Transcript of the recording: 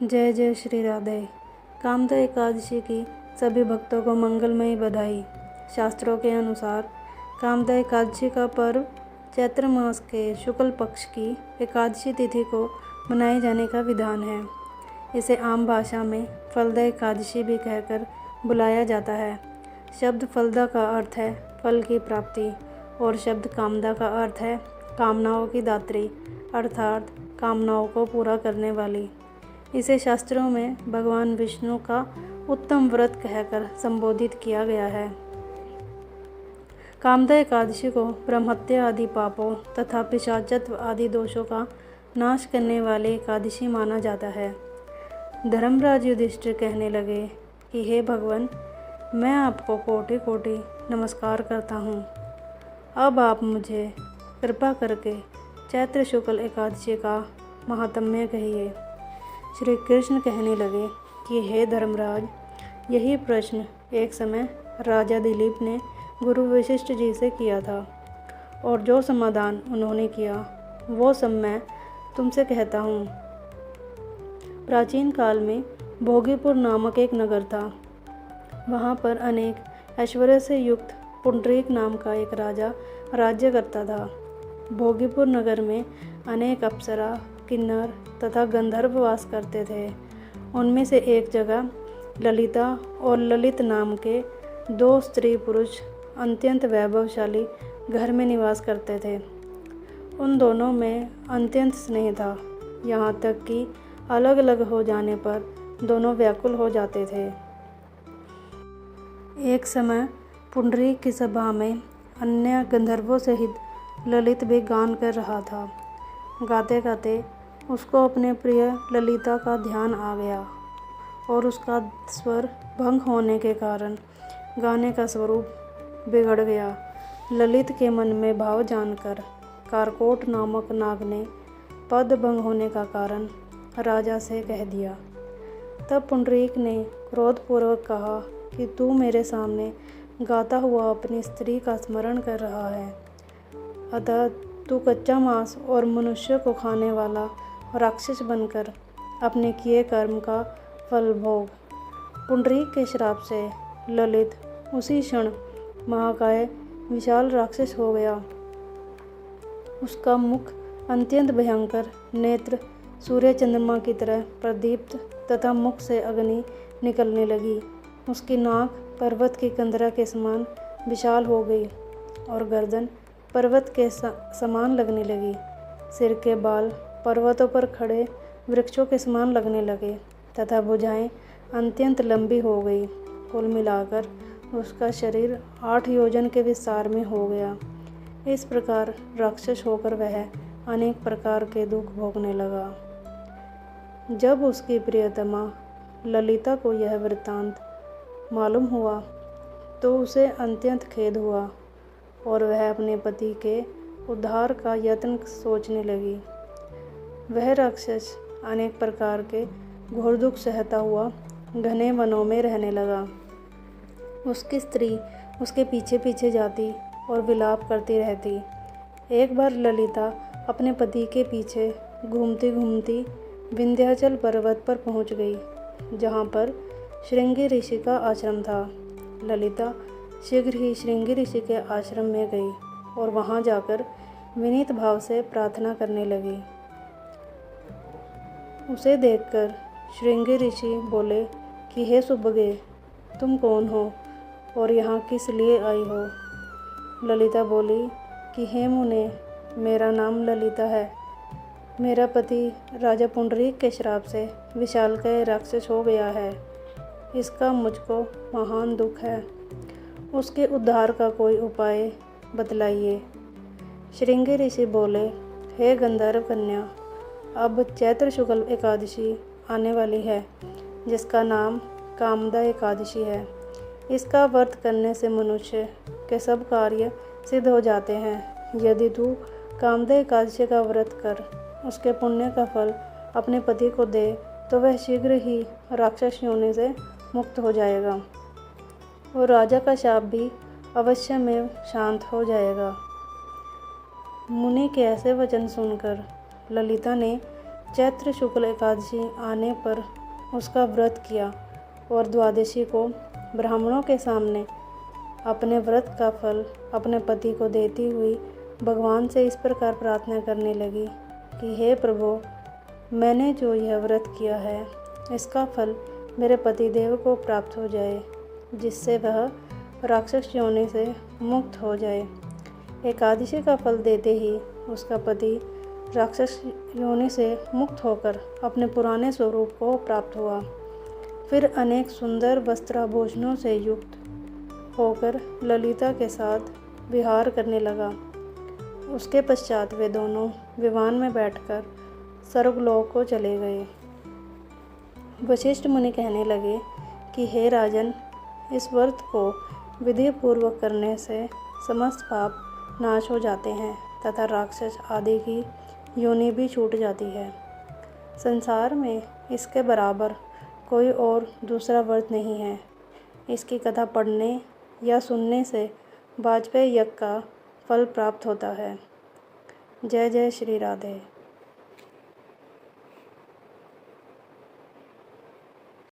जय जय श्री राधे। कामदा एकादशी की सभी भक्तों को मंगलमयी बधाई। शास्त्रों के अनुसार कामदा एकादशी का पर्व चैत्र मास के शुक्ल पक्ष की एकादशी तिथि को मनाए जाने का विधान है। इसे आम भाषा में फलदा एकादशी भी कहकर बुलाया जाता है। शब्द फलदा का अर्थ है फल की प्राप्ति और शब्द कामदा का अर्थ है कामनाओं की दात्री, अर्थात कामनाओं को पूरा करने वाली। इसे शास्त्रों में भगवान विष्णु का उत्तम व्रत कहकर संबोधित किया गया है। कामदा एकादशी को ब्रह्महत्या आदि पापों तथा पिशाचत्व आदि दोषों का नाश करने वाली एकादशी माना जाता है। धर्मराज युधिष्ठिर कहने लगे कि हे भगवान, मैं आपको कोटि कोटि नमस्कार करता हूँ। अब आप मुझे कृपा करके चैत्र शुक्ल एकादशी का महात्म्य कहिए। श्री कृष्ण कहने लगे कि हे धर्मराज, यही प्रश्न एक समय राजा दिलीप ने गुरु वशिष्ठ जी से किया था और जो समाधान उन्होंने किया वो सब मैं तुमसे कहता हूँ। प्राचीन काल में भोगीपुर नामक एक नगर था। वहाँ पर अनेक ऐश्वर्य से युक्त पुंडरीक नाम का एक राजा राज्य करता था। भोगीपुर नगर में अनेक अप्सरा, किन्नर तथा गंधर्व वास करते थे। उनमें से एक जगह ललिता और ललित नाम के दो स्त्री पुरुष अत्यंत वैभवशाली घर में निवास करते थे। उन दोनों में अत्यंत स्नेह था, यहाँ तक कि अलग अलग हो जाने पर दोनों व्याकुल हो जाते थे। एक समय पुंडरीक की सभा में अन्य गंधर्वों सहित ललित भी गान कर रहा था। गाते गाते उसको अपने प्रिय ललिता का ध्यान आ गया और उसका स्वर भंग होने के कारण गाने का स्वरूप बिगड़ गया। ललित के मन में भाव जानकर कारकोट नामक नाग ने पद भंग होने का कारण राजा से कह दिया। तब पुंडरीक ने क्रोधपूर्वक कहा कि तू मेरे सामने गाता हुआ अपनी स्त्री का स्मरण कर रहा है, अतः तू कच्चा मांस और मनुष्य को खाने वाला राक्षस बनकर अपने किए कर्म का फल भोग। पुंडरीक के श्राप से ललित उसी क्षण महाकाय विशाल राक्षस हो गया। उसका मुख अत्यंत भयंकर, नेत्र सूर्य चंद्रमा की तरह प्रदीप्त तथा मुख से अग्नि निकलने लगी। उसकी नाक पर्वत की कंदरा के समान विशाल हो गई और गर्दन पर्वत के समान लगने लगी। सिर के बाल पर्वतों पर खड़े वृक्षों के समान लगने लगे तथा भुजाएं अत्यंत लंबी हो गई। कुल मिलाकर उसका शरीर 8 योजन के विस्तार में हो गया। इस प्रकार राक्षस होकर वह अनेक प्रकार के दुख भोगने लगा। जब उसकी प्रियतमा ललिता को यह वृत्तांत मालूम हुआ तो उसे अत्यंत खेद हुआ और वह अपने पति के उद्धार का यत्न सोचने लगी। वह राक्षस अनेक प्रकार के घोर दुख सहता हुआ घने वनों में रहने लगा। उसकी स्त्री उसके पीछे पीछे जाती और विलाप करती रहती। एक बार ललिता अपने पति के पीछे घूमती घूमती विंध्याचल पर्वत पर पहुंच गई, जहां पर श्रृंगी ऋषि का आश्रम था। ललिता शीघ्र ही श्रृंगी ऋषि के आश्रम में गई और वहां जाकर विनीत भाव से प्रार्थना करने लगी। उसे देखकर श्रृंगी ऋषि बोले कि हे सुभगे, तुम कौन हो और यहाँ किस लिए आई हो? ललिता बोली कि हे मुने, मेरा नाम ललिता है। मेरा पति राजा पुंडरीक के श्राप से विशालकाय राक्षस हो गया है। इसका मुझको महान दुख है। उसके उद्धार का कोई उपाय बतलाइए। श्रृंगी ऋषि बोले, हे गंधर्व कन्या, अब चैत्र शुक्ल एकादशी आने वाली है, जिसका नाम कामदा एकादशी है। इसका व्रत करने से मनुष्य के सब कार्य सिद्ध हो जाते हैं। यदि तू कामदा एकादशी का व्रत कर उसके पुण्य का फल अपने पति को दे तो वह शीघ्र ही राक्षस योनि से मुक्त हो जाएगा और राजा का शाप भी अवश्य में शांत हो जाएगा। मुनि के ऐसे वचन सुनकर ललिता ने चैत्र शुक्ल एकादशी आने पर उसका व्रत किया और द्वादशी को ब्राह्मणों के सामने अपने व्रत का फल अपने पति को देती हुई भगवान से इस प्रकार प्रार्थना करने लगी कि हे प्रभु, मैंने जो यह व्रत किया है इसका फल मेरे पतिदेव को प्राप्त हो जाए, जिससे वह राक्षस योनि से मुक्त हो जाए। एकादशी का फल देते ही उसका पति राक्षस योनि से मुक्त होकर अपने पुराने स्वरूप को प्राप्त हुआ। फिर अनेक सुंदर वस्त्राभूषणों से युक्त होकर ललिता के साथ विहार करने लगा। उसके पश्चात वे दोनों विमान में बैठकर स्वर्गलोक को चले गए। वशिष्ठ मुनि कहने लगे कि हे राजन, इस व्रत को विधि पूर्वक करने से समस्त पाप नाश हो जाते हैं तथा राक्षस आदि की योनि भी छूट जाती है। संसार में इसके बराबर कोई और दूसरा व्रत नहीं है। इसकी कथा पढ़ने या सुनने से वाजपेयी यज्ञ का फल प्राप्त होता है। जय जय श्री राधे।